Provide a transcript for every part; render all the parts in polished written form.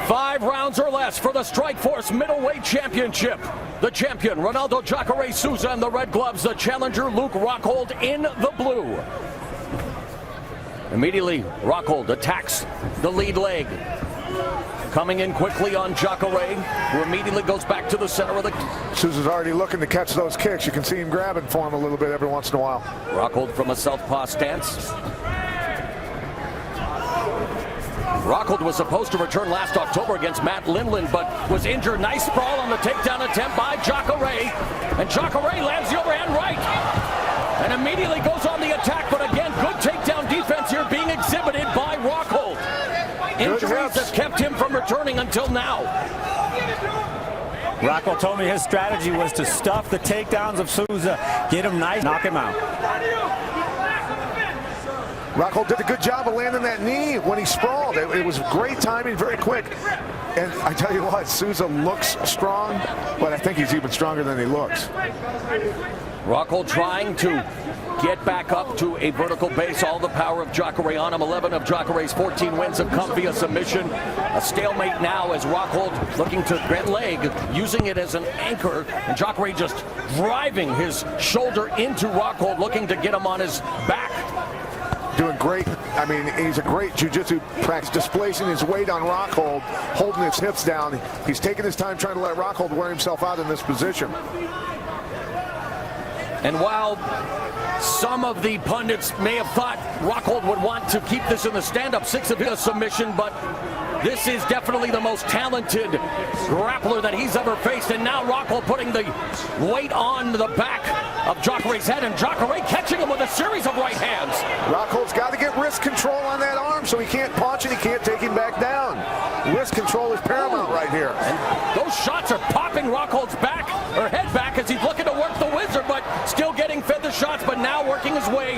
5 rounds or less for the Strikeforce Middleweight Championship. The champion, Ronaldo Souza in the red gloves. The challenger, Luke Rockhold in the blue. Immediately, Rockhold attacks the lead leg. Coming in quickly on Jacaré, who immediately goes back to the center of the... Souza's already looking to catch those kicks. You can see him grabbing for him a little bit every once in a while. Rockhold from a southpaw stance. Rockhold was supposed to return last October against Matt Lindland, but was injured. Nice sprawl on the takedown attempt by Jacaré. And Jacaré lands the overhand right. And immediately goes on the attack, but again, good takedown defense here being exhibited by Rockhold. Injuries have kept him from returning until now. Rockhold told me his strategy was to stuff the takedowns of Souza, get him nice, knock him out. Rockhold did a good job of landing that knee when he sprawled. It was great timing, very quick. And I tell you what, Souza looks strong, but I think he's even stronger than he looks. Rockhold trying to get back up to a vertical base. All the power of Jacaré on him. 11 of Jacaré's 14 wins have come via submission. A stalemate now as Rockhold looking to get leg, using it as an anchor, and Jacaré just driving his shoulder into Rockhold, looking to get him on his back. Doing great. I mean, he's a great jiu-jitsu practice, displacing his weight on Rockhold, holding his hips down. He's taking his time trying to let Rockhold wear himself out in this position. And while some of the pundits may have thought Rockhold would want to keep this in the stand-up 6 of his submission, but this is definitely the most talented grappler that he's ever faced. And now Rockhold putting the weight on the back of Jacaré's head, and Jacaré catching him with a series of right hands. Rockhold's got to get wrist control on that arm so he can't punch and he can't take him back down. Wrist control is paramount right here. And those shots are popping Rockhold's back, or head back, as he's looking to work the wizard, but still getting fed the shots, but now working his way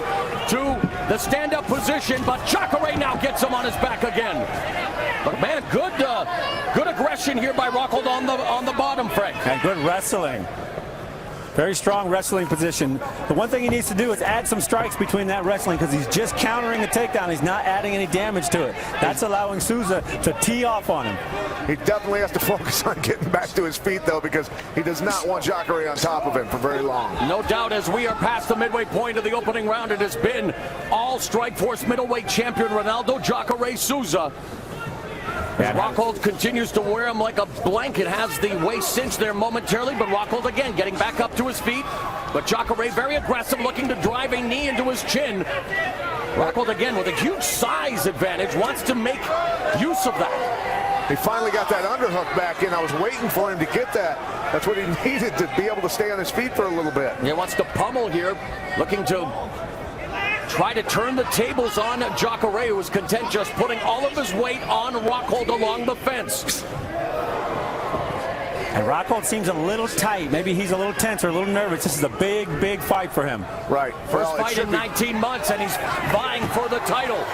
to the stand-up position. But Jacaré now gets him on his back again. But man, good aggression here by Rockhold on the bottom, Frank. And good wrestling. Very strong wrestling position. The one thing he needs to do is add some strikes between that wrestling, because he's just countering the takedown. He's not adding any damage to it. That's allowing Souza to tee off on him. He definitely has to focus on getting back to his feet, though, because he does not want Jacaré on top of him for very long. No doubt, as we are past the midway point of the opening round, it has been all Strikeforce middleweight champion Ronaldo Jacaré Souza. As Rockhold continues to wear him like a blanket, has the waist cinched there momentarily, but Rockhold again getting back up to his feet. But Jacaré very aggressive, looking to drive a knee into his chin. Rockhold again with a huge size advantage, wants to make use of that. He finally got that underhook back in. I was waiting for him to get that. That's what he needed to be able to stay on his feet for a little bit. He wants to pummel here, looking to try to turn the tables on Jacaré, who is content just putting all of his weight on Rockhold along the fence. And Rockhold seems a little tight. Maybe he's a little tense or a little nervous. This is a big, big fight for him. Right. First fight in 19 months, and he's vying for the title.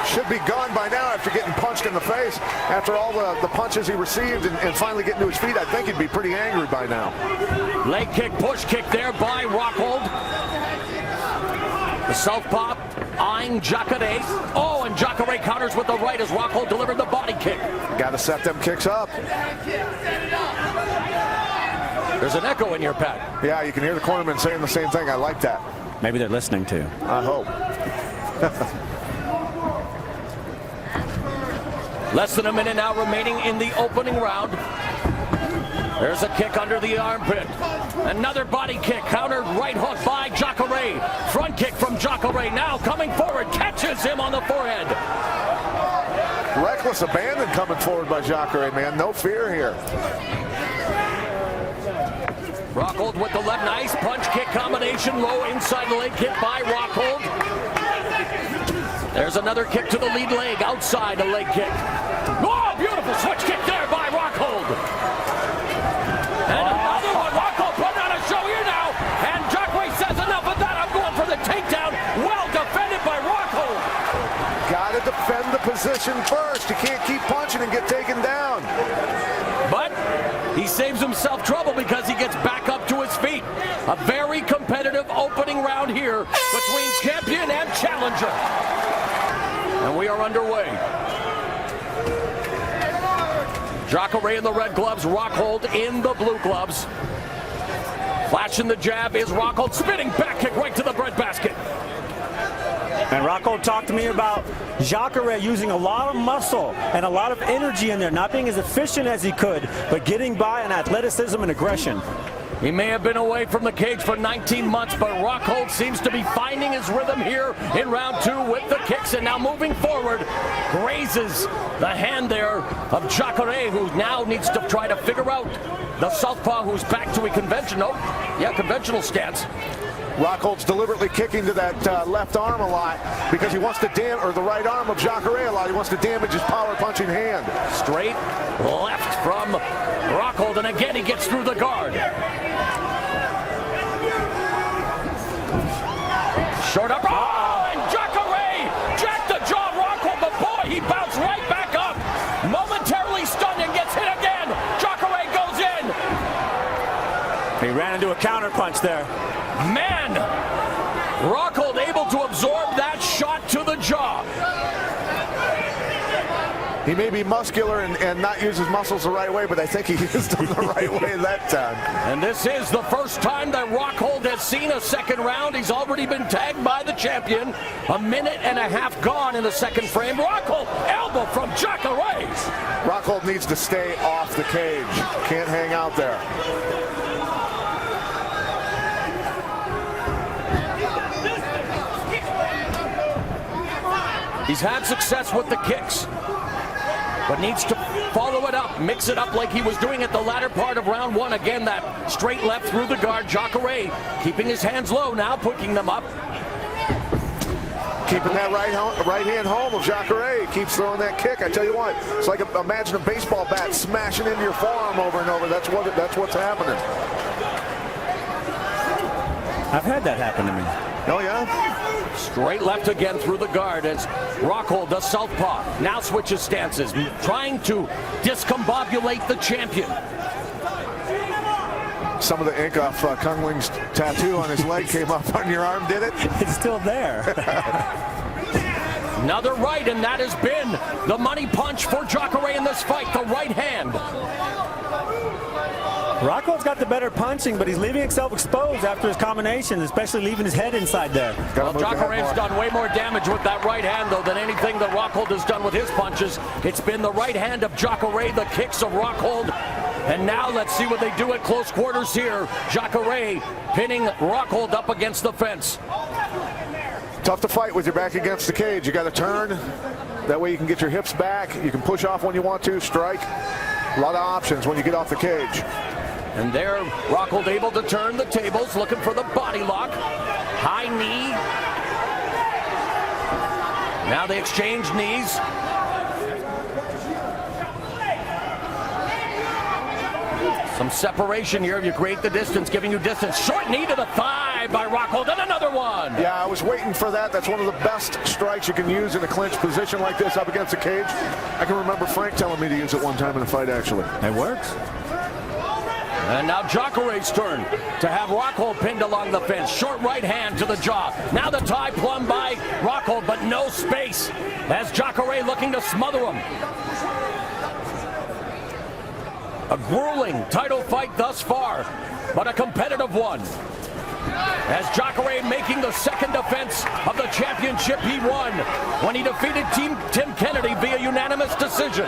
Should be gone by now after getting punched in the face. After all the punches he received and finally getting to his feet, I think he'd be pretty angry by now. Leg kick, push kick there by Rockhold. The southpaw eyeing Jacaré. Oh, and Jacaré counters with the right as Rockhold delivered the body kick. Got to set them kicks up. There's an echo in your pad. Yeah, you can hear the cornerman saying the same thing. I like that. Maybe they're listening to. I hope. Less than a minute now remaining in the opening round. There's a kick under the armpit. Another body kick, countered right hook by Jacaré. Front kick from Jacaré, now coming forward, catches him on the forehead. Reckless abandon coming forward by Jacaré, man. No fear here. Rockhold with the left, nice punch kick combination, low inside the leg kick by Rockhold. There's another kick to the lead leg, outside the leg kick. Oh, beautiful switch kick there by Rockhold. And another one, Rockhold putting on a show here now. And Jacaré says enough of that, I'm going for the takedown. Well defended by Rockhold. Got to defend the position first. You can't keep punching and get taken down. But he saves himself trouble because he gets back up to his feet. A very competitive opening round here between champion and challenger. And we are underway. Jacaré in the red gloves, Rockhold in the blue gloves. Flashing the jab is Rockhold, spinning back kick right to the breadbasket. And Rockhold talked to me about Jacaré using a lot of muscle and a lot of energy in there, not being as efficient as he could, but getting by on athleticism and aggression. He may have been away from the cage for 19 months, but Rockhold seems to be finding his rhythm here in round 2 with the kicks, and now moving forward, grazes the hand there of Jacaré, who now needs to try to figure out the southpaw, who's back to a conventional stance. Rockhold's deliberately kicking to that left arm a lot because he wants to or the right arm of Jacaré a lot. He wants to damage his power punching hand. Straight left from Rockhold, and again he gets through the guard. Short up, and Jacaré jacked the jaw Rockhold, but boy, he bounced right back up. Momentarily stunned and gets hit again. Jacaré goes in. He ran into a counter punch there. Man, Rockhold able to absorb that shot to the jaw. He may be muscular and not use his muscles the right way, but I think he used them the right way that time. And this is the first time that Rockhold has seen a second round. He's already been tagged by the champion. A minute and a half gone in the second frame. Rockhold, elbow from Jacaré. Rockhold needs to stay off the cage. Can't hang out there. He's had success with the kicks, but needs to follow it up, mix it up like he was doing at the latter part of round 1. Again, that straight left through the guard. Jacaré keeping his hands low now, picking them up. Keeping that right hand home of Jacaré. Keeps throwing that kick. I tell you what, it's like imagine a baseball bat smashing into your forearm over and over. That's what's happening. I've had that happen to me. Oh, yeah? Straight left again through the guard as Rockhold, the southpaw, now switches stances, trying to discombobulate the champion. Some of the ink off Kung Ling's tattoo on his leg came up on your arm, did it? It's still there. Another right, and that has been the money punch for Jacaré in this fight, the right hand. Rockhold's got the better punching, but he's leaving himself exposed after his combination, especially leaving his head inside there. Well, Jacaré's done way more damage with that right hand, though, than anything that Rockhold has done with his punches. It's been the right hand of Jacaré, the kicks of Rockhold. And now let's see what they do at close quarters here. Jacaré pinning Rockhold up against the fence. Tough to fight with your back against the cage. You got to turn. That way you can get your hips back. You can push off when you want to, strike. A lot of options when you get off the cage. And there, Rockhold able to turn the tables, looking for the body lock. High knee. Now they exchange knees. Some separation here. You create the distance, giving you distance. Short knee to the thigh by Rockhold, and another one. Yeah, I was waiting for that. That's one of the best strikes you can use in a clinch position like this up against the cage. I can remember Frank telling me to use it one time in a fight, actually. It works. And now Jacaré's turn to have Rockhold pinned along the fence. Short right hand to the jaw. Now the tie plumb by Rockhold, but no space as Jacaré looking to smother him. A grueling title fight thus far, but a competitive one. As Jacaré making the second defense of the championship he won when he defeated Tim Kennedy via unanimous decision.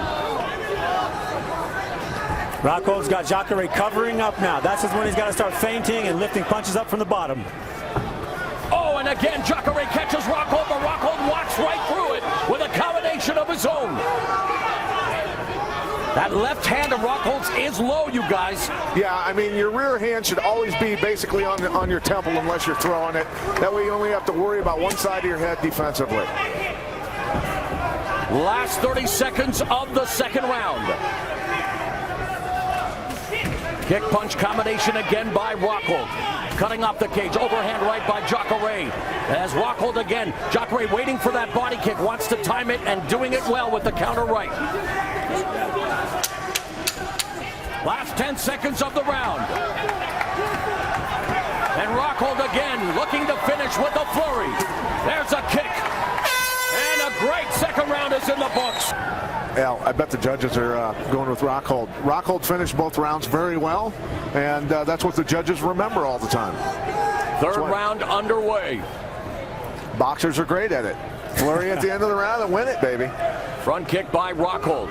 Rockhold's got Jacaré covering up now. That's when he's got to start feinting and lifting punches up from the bottom. Oh, and again, Jacaré catches Rockhold, but Rockhold walks right through it with a combination of his own. That left hand of Rockhold's is low, you guys. Yeah, I mean, your rear hand should always be basically on your temple unless you're throwing it. That way you only have to worry about one side of your head defensively. Last 30 seconds of the second round. Kick punch combination again by Rockhold. Cutting off the cage. Overhand right by Jacaré. As Rockhold again. Jacaré waiting for that body kick. Wants to time it and doing it well with the counter right. Last 10 seconds of the round. And Rockhold again looking to finish with a flurry. There's a kick. And a great second second round is in the books. Al, I bet the judges are going with Rockhold. Rockhold finished both rounds very well, and that's what the judges remember all the time. Third round underway. Boxers are great at it. Flurry at the end of the round and win it, baby. Front kick by Rockhold.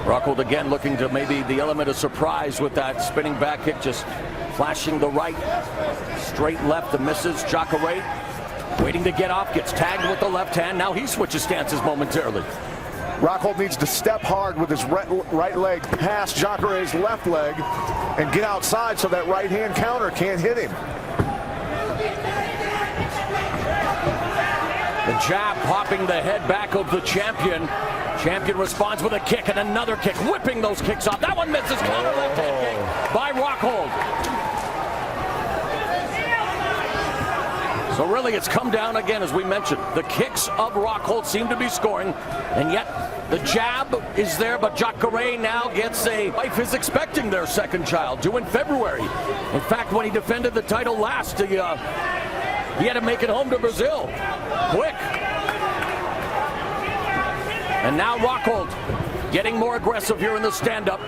Rockhold again looking to maybe the element of surprise with that spinning back kick, just flashing the right, straight left, and misses. Jacaré waiting to get off, gets tagged with the left hand. Now he switches stances momentarily. Rockhold needs to step hard with his right leg past Jacaré's left leg and get outside so that right hand counter can't hit him. The jab popping the head back of the champion. Champion responds with a kick and another kick, whipping those kicks off. That one misses. Counter left hand kick by Rockhold. So really it's come down again, as we mentioned. The kicks of Rockhold seem to be scoring, and yet the jab is there, but Jacaré now gets a... Wife is expecting their second child, due in February. In fact, when he defended the title last, he had to make it home to Brazil. Quick. And now Rockhold getting more aggressive here in the stand-up.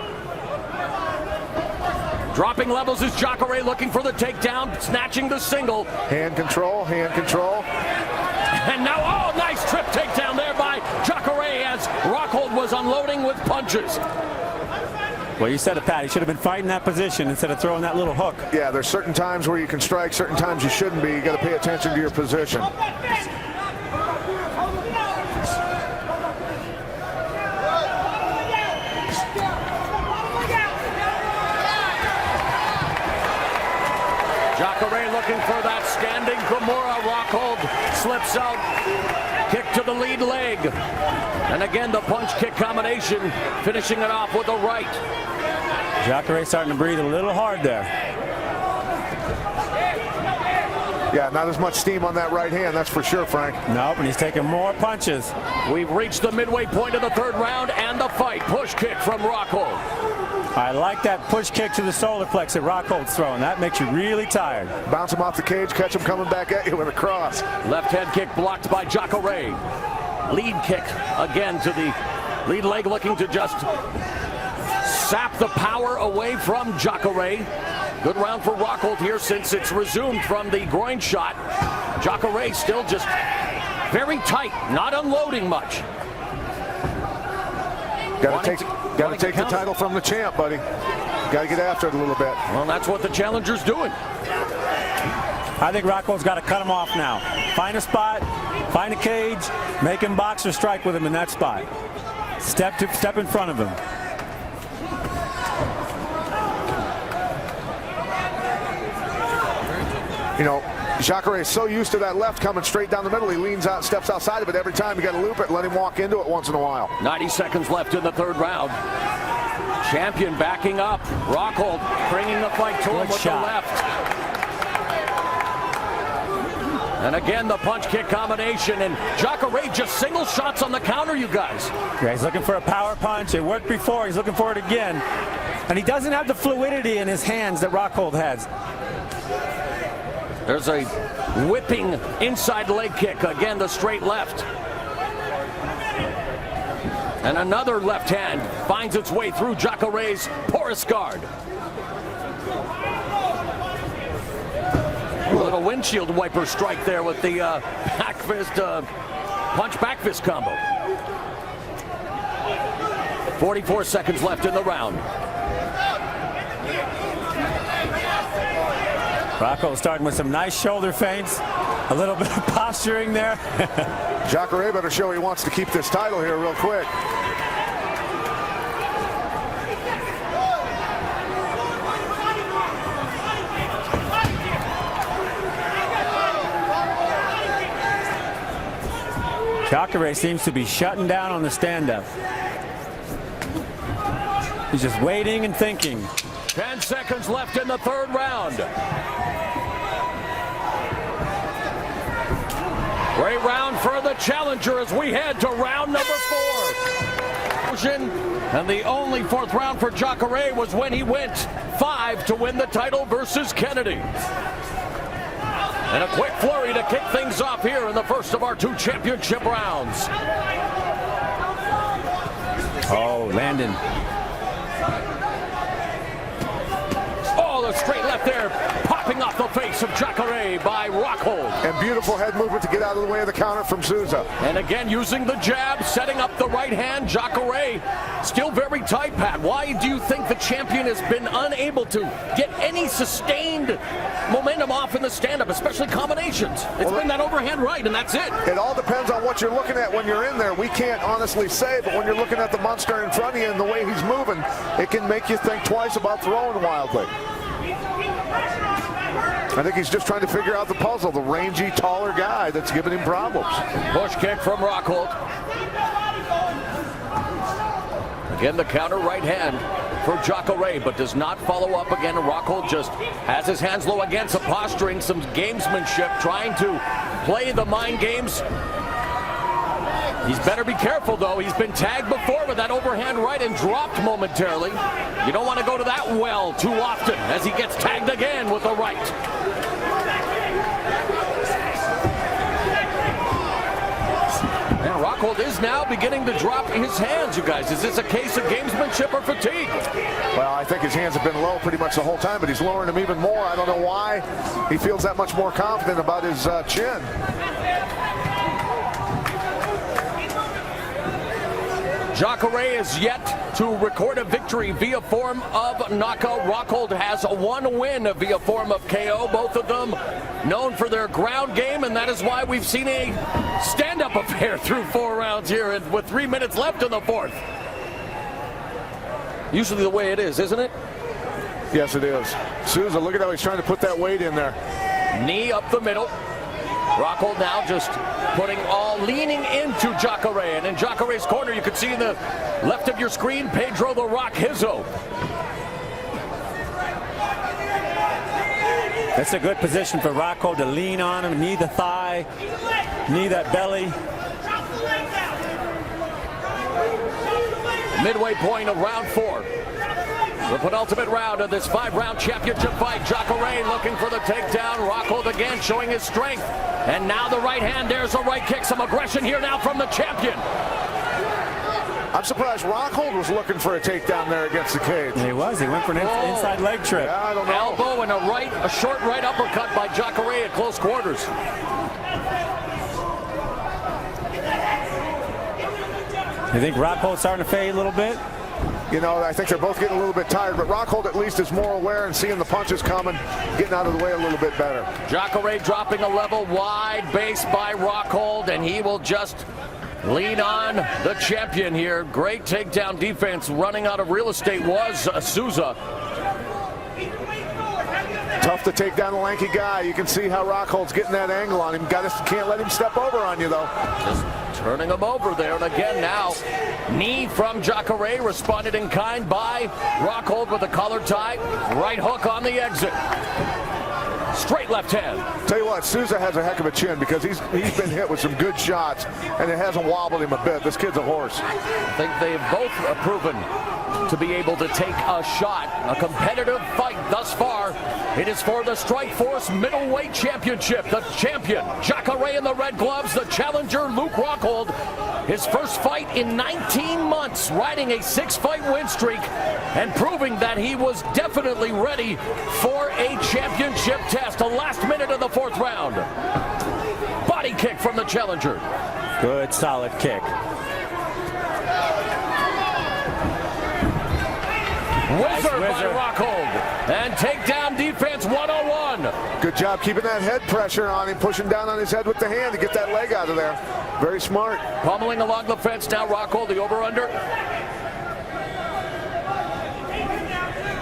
Dropping levels is Jacaré looking for the takedown, snatching the single. Hand control, hand control. And now, oh, nice trip takedown there by Jacaré as Rockhold was unloading with punches. Well, you said it, Pat. He should have been fighting that position instead of throwing that little hook. Yeah, there's certain times where you can strike, certain times you shouldn't be. You got to pay attention to your position. Jacaré looking for that standing Kimura. Rockhold slips out. Kick to the lead leg. And again, the punch-kick combination, finishing it off with a right. Jacaré starting to breathe a little hard there. Yeah, not as much steam on that right hand, that's for sure, Frank. Nope, and he's taking more punches. We've reached the midway point of the third round and the fight. Push kick from Rockhold. I like that push kick to the solar plex that Rockhold's throwing. That makes you really tired. Bounce him off the cage, catch him coming back at you with a cross. Left hand kick blocked by Jacaré. Lead kick again to the lead leg, looking to just sap the power away from Jacaré. Good round for Rockhold here since it's resumed from the groin shot. Jacaré still just very tight, not unloading much. Got to take the title from the champ, buddy. Got to get after it a little bit. Well, that's what the challenger's doing. I think Rockhold's got to cut him off now. Find a spot, find a cage, make him box or strike with him in that spot. Step in front of him. You know, Jacaré is so used to that left coming straight down the middle. He leans out, steps outside of it every time. You got to loop it, let him walk into it once in a while. 90 seconds left in the third round. Champion backing up. Rockhold bringing the fight to him with the left. And again, the punch-kick combination. And Jacaré just single shots on the counter, you guys. Yeah, he's looking for a power punch. It worked before. He's looking for it again. And he doesn't have the fluidity in his hands that Rockhold has. There's a whipping inside leg kick. Again, the straight left. And another left hand finds its way through Jacaré's porous guard. A little windshield wiper strike there with the back fist, punch back fist combo. 44 seconds left in the round. Rockhold starting with some nice shoulder feints, a little bit of posturing there. Jacaré better show he wants to keep this title here real quick. Jacaré seems to be shutting down on the stand-up. He's just waiting and thinking. 10 seconds left in the third round. Great round for the challenger as we head to round number 4. explosion. And the only fourth round for Jacaré was when he went 5 to win the title versus Kennedy. And a quick flurry to kick things off here in the first of our 2 championship rounds. Oh, Landon. Oh, the straight left there, popping off the face of Jacaré by Rockhold. And beautiful head movement to get out of the way of the counter from Souza. And again, using the jab, setting up the right hand. Jacaré still very tight, Pat. Why do you think the champion has been unable to get any sustained momentum off in the stand-up, especially combinations? It's been that overhand right, and that's it. It all depends on what you're looking at when you're in there. We can't honestly say, but when you're looking at the monster in front of you and the way he's moving, it can make you think twice about throwing wildly. I think he's just trying to figure out the puzzle, the rangy, taller guy that's giving him problems. Push kick from Rockhold. Again, the counter right hand for Jacaré, but does not follow up again. Rockhold just has his hands low again, some posturing, some gamesmanship, trying to play the mind games. He's better be careful, though. He's been tagged before with that overhand right and dropped momentarily. You don't want to go to that well too often as he gets tagged again with the right. And Rockhold is now beginning to drop his hands, you guys. Is this a case of gamesmanship or fatigue? Well, I think his hands have been low pretty much the whole time, but he's lowering them even more. I don't know why he feels that much more confident about his chin. Jacaré is yet to record a victory via form of knockout. Rockhold has 1 win via form of KO. Both of them known for their ground game, and that is why we've seen a stand-up affair through 4 rounds here and with 3 minutes left in the 4th. Usually the way it is, isn't it? Yes, it is. Souza, look at how he's trying to put that weight in there. Knee up the middle. Rockhold now just leaning into Jacaré, and in Jacaré's corner you can see in the left of your screen Pedro the Rock Hizzo. That's a good position for Rockhold to lean on him, knee the thigh, knee that belly. Midway point of round 4. The penultimate round of this 5-round championship fight. Jacaré looking for the takedown. Rockhold again showing his strength. And now the right hand. There's a right kick. Some aggression here now from the champion. I'm surprised Rockhold was looking for a takedown there against the cage. He was. He went for an inside leg trip. Yeah, I don't know. Elbow and a short right uppercut by Jacaré at close quarters. You think Rockhold's starting to fade a little bit? You know, I think they're both getting a little bit tired, but Rockhold at least is more aware and seeing the punches coming, getting out of the way a little bit better. Jacaré dropping a level, wide base by Rockhold, and he will just lean on the champion here. Great takedown defense. Running out of real estate was Souza. Tough to take down a lanky guy. You can see how Rockhold's getting that angle on him. Can't let him step over on you, though. Just turning him over there. And again now, knee from Jacaré, responded in kind by Rockhold with a collar tie. Right hook on the exit. Straight left hand. Tell you what, Souza has a heck of a chin because he's been hit with some good shots, and it hasn't wobbled him a bit. This kid's a horse. I think they've both proven to be able to take a shot. A competitive fight thus far. It is for the Strikeforce Middleweight Championship. The champion, Jacaré in the red gloves. The challenger, Luke Rockhold. His first fight in 19 months, riding a 6-fight win streak and proving that he was definitely ready for a championship test. The last minute of the 4th round. Body kick from the challenger. Good, solid kick. Wizard by Rockhold. And takedown defense 101. Good job keeping that head pressure on him, pushing down on his head with the hand to get that leg out of there. Very smart. Pummeling along the fence now, Rockhold, the over-under.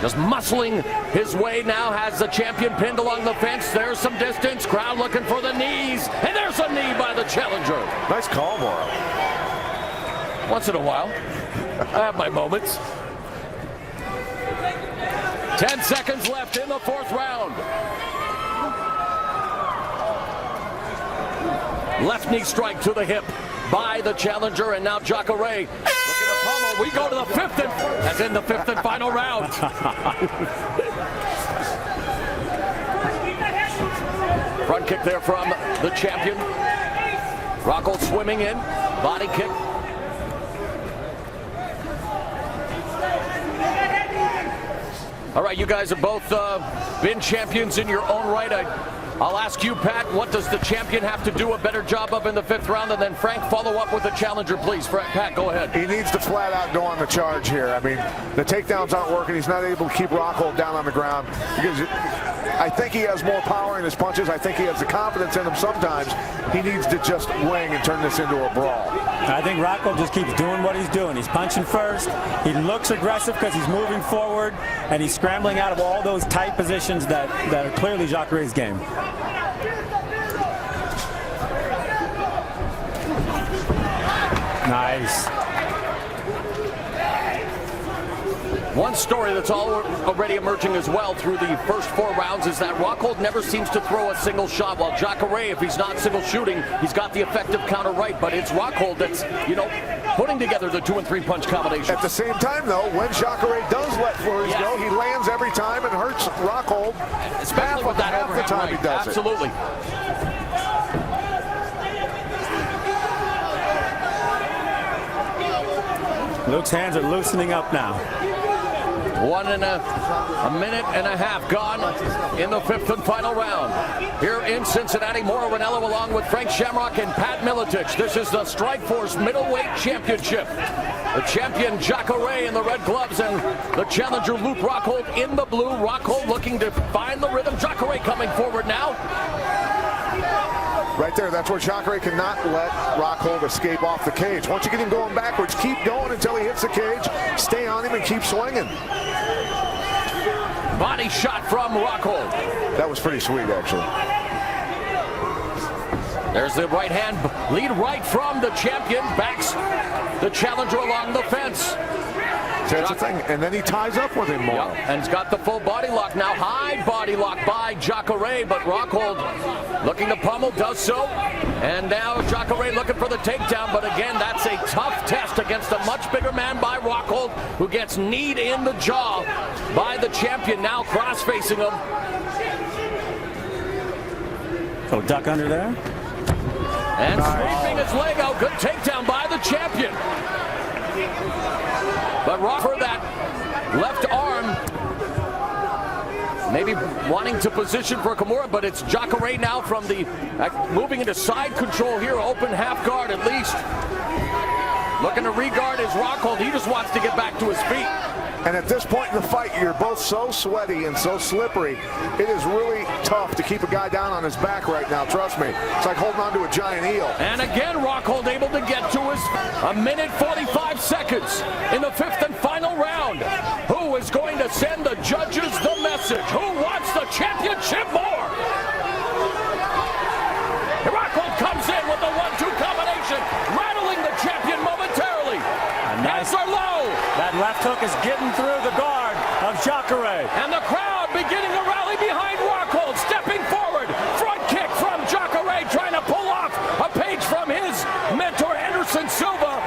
Just muscling his way now, has the champion pinned along the fence. There's some distance, crowd looking for the knees, and there's a knee by the challenger. Nice call, Mauro. Once in a while, I have my moments. 10 seconds left in the 4th round. Left knee strike to the hip by the challenger, and now Jacaré looking to pummel So we go to the fifth and final round. Front kick there from the champion. Rockhold swimming in, body kick. All right, you guys have both been champions in your own right. I'll ask you, Pat, what does the champion have to do a better job of in the fifth round? And then Frank, follow up with the challenger, please. Pat, go ahead. He needs to flat out go on the charge here. I mean, the takedowns aren't working. He's not able to keep Rockhold down on the ground because I think he has more power in his punches. I think he has the confidence in him sometimes. He needs to just wing and turn this into a brawl. I think Rockhold just keeps doing what he's doing. He's punching first. He looks aggressive because he's moving forward, and he's scrambling out of all those tight positions that are clearly Jacaré's game. Nice. One story that's already emerging as well through the first 4 rounds is that Rockhold never seems to throw a single shot, while Jacaré, if he's not single shooting, he's got the effective counter right. But it's Rockhold that's, putting together the 2 and 3 punch combination. At the same time, though, when Jacaré does let flurries go, he lands every time and hurts Rockhold. Especially with that half the overhand time right. he does Absolutely. Luke's hands are loosening up now. 1 and a minute and a half gone in the 5th and final round. Here in Cincinnati, Mauro Ranallo along with Frank Shamrock and Pat Miletich. This is the Strikeforce Middleweight Championship. The champion Jacaré in the red gloves and the challenger Luke Rockhold in the blue. Rockhold looking to find the rhythm. Jacaré coming forward now. Right there, that's where Jacaré cannot let Rockhold escape off the cage. Once you get him going backwards, keep going until he hits the cage. Stay on him and keep swinging. Body shot from Rockhold. That was pretty sweet, actually. There's the right hand lead right from the champion. Backs the challenger along the fence. That's the thing, and then he ties up with him more. Yep. And he's got the full body lock now. High body lock by Jacaré, but Rockhold looking to pummel, does so. And now Jacaré looking for the takedown, but again, that's a tough test against a much bigger man by Rockhold, who gets kneed in the jaw by the champion, now cross-facing him. So duck under there. And sweeping his leg out. Good takedown by the champion. But for that left arm, maybe wanting to position for Kimura, but it's Jacaré now from the moving into side control here, open half guard at least. Looking to re-guard his Rockhold. He just wants to get back to his feet. And at this point in the fight, you're both so sweaty and so slippery. It is really tough to keep a guy down on his back right now, trust me. It's like holding on to a giant eel. And again, Rockhold able to get to his 1 minute 45 seconds in the 5th and final round. Who is going to send the judges the message? Who wants the championship more? Rockhold comes in with the 1-2 combination, rattling the champion momentarily. Nice or low. That left hook is getting through the guard of Jacaré. And the crowd beginning to rally behind Rockhold, stepping forward. Front kick from Jacaré, trying to pull off a page from his mentor, Anderson Silva.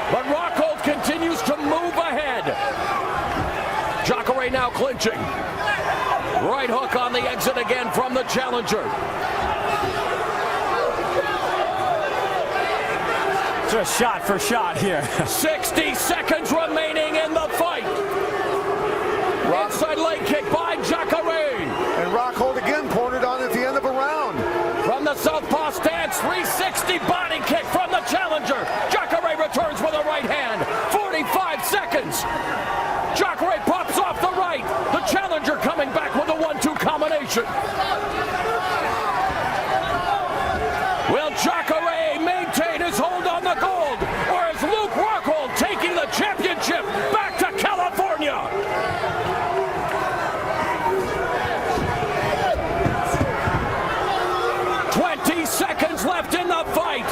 But Rockhold continues to move ahead. Jacaré now clinching. Right hook on the exit again from the challenger. Just shot for shot here. 60 seconds remaining in the fight. Inside leg kick by Jacaré. And Rockhold again pointed on at the end of a round. From the southpaw stance, 360 body kick from the challenger. Jacaré returns with a right hand. 45 seconds. Jacaré pops off the right. The challenger coming back with a 1-2 combination. Will Jacaré maintain his hold on the gold, or is Luke Rockhold taking the championship back to California? Seconds left in the fight.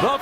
The